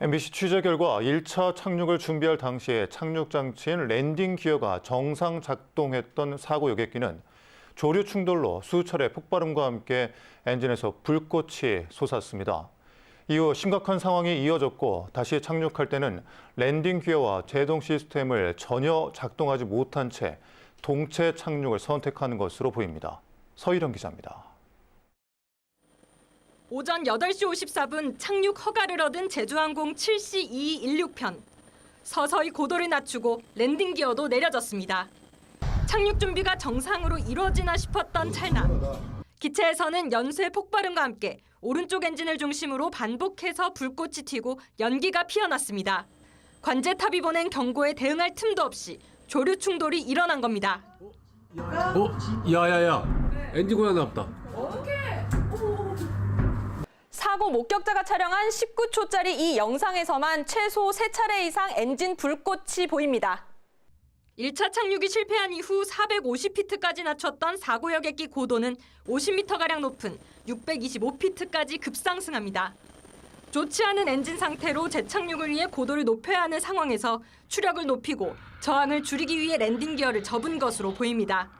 MBC 취재 결과 1차 착륙을 준비할 당시에 착륙 장치인 랜딩 기어가 정상 작동했던 사고 여객기는 조류 충돌로 수차례 폭발음과 함께 엔진에서 불꽃이 솟았습니다. 이후 심각한 상황이 이어졌고 다시 착륙할 때는 랜딩 기어와 제동 시스템을 전혀 작동하지 못한 채 동체 착륙을 선택하는 것으로 보입니다. 서희령 기자입니다. 오전 8시 54분 착륙 허가를 얻은 제주항공 7C2216편. 서서히 고도를 낮추고 랜딩 기어도 내려졌습니다. 착륙 준비가 정상으로 이루어지나 싶었던 찰나. 기체에서는 연쇄 폭발음과 함께 오른쪽 엔진을 중심으로 반복해서 불꽃이 튀고 연기가 피어났습니다. 관제탑이 보낸 경고에 대응할 틈도 없이 조류 충돌이 일어난 겁니다. 야야야, 엔진 고장 났다. 사고 목격자가 촬영한 19초짜리 이 영상에서만 최소 3차례 이상 엔진 불꽃이 보입니다. 1차 착륙이 실패한 이후 450피트까지 낮췄던 사고 여객기 고도는 50m가량 높은 625피트까지 급상승합니다. 좋지 않은 엔진 상태로 재착륙을 위해 고도를 높여야 하는 상황에서 추력을 높이고 저항을 줄이기 위해 랜딩 기어를 접은 것으로 보입니다.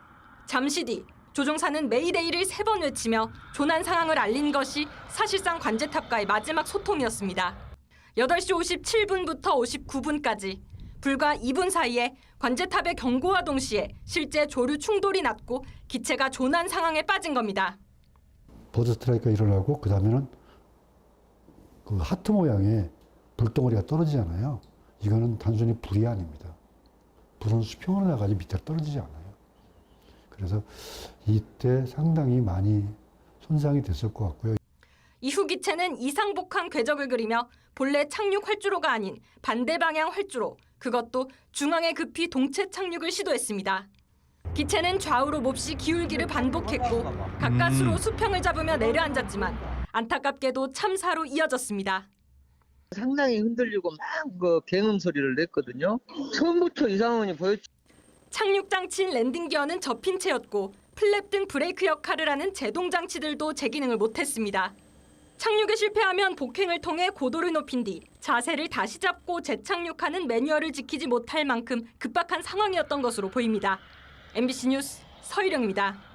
잠시 뒤 조종사는 메이데이를 3번 외치며 조난 상황을 알린 것이 사실상 관제탑과의 마지막 소통이었습니다. 8시 57분부터 59분까지 불과 2분 사이에 관제탑의 경고와 동시에 실제 조류 충돌이 났고 기체가 조난 상황에 빠진 겁니다. 버드 스트라이크가 일어나고 그다음에는 그 하트 모양의 불덩어리가 떨어지잖아요. 이거는 단순히 불이 아닙니다. 불은 수평으로 나가지 밑에 떨어지지 않아요. 그래서 이때 상당히 많이 손상이 됐을 것 같고요. 이후 기체는 이상복합 궤적을 그리며 본래 착륙 활주로가 아닌 반대 방향 활주로, 그것도 중앙에 급히 동체 착륙을 시도했습니다. 기체는 좌우로 몹시 기울기를 반복했고 가까스로 수평을 잡으며 내려앉았지만 안타깝게도 참사로 이어졌습니다. 상당히 흔들리고 막 그 굉음 소리를 냈거든요. 처음부터 이 상황이 보였죠. 착륙 장치인 랜딩 기어는 접힌 채였고 플랩 등 브레이크 역할을 하는 제동 장치들도 제 기능을 못했습니다. 착륙에 실패하면 복행을 통해 고도를 높인 뒤 자세를 다시 잡고 재착륙하는 매뉴얼을 지키지 못할 만큼 급박한 상황이었던 것으로 보입니다. MBC 뉴스 서희령입니다.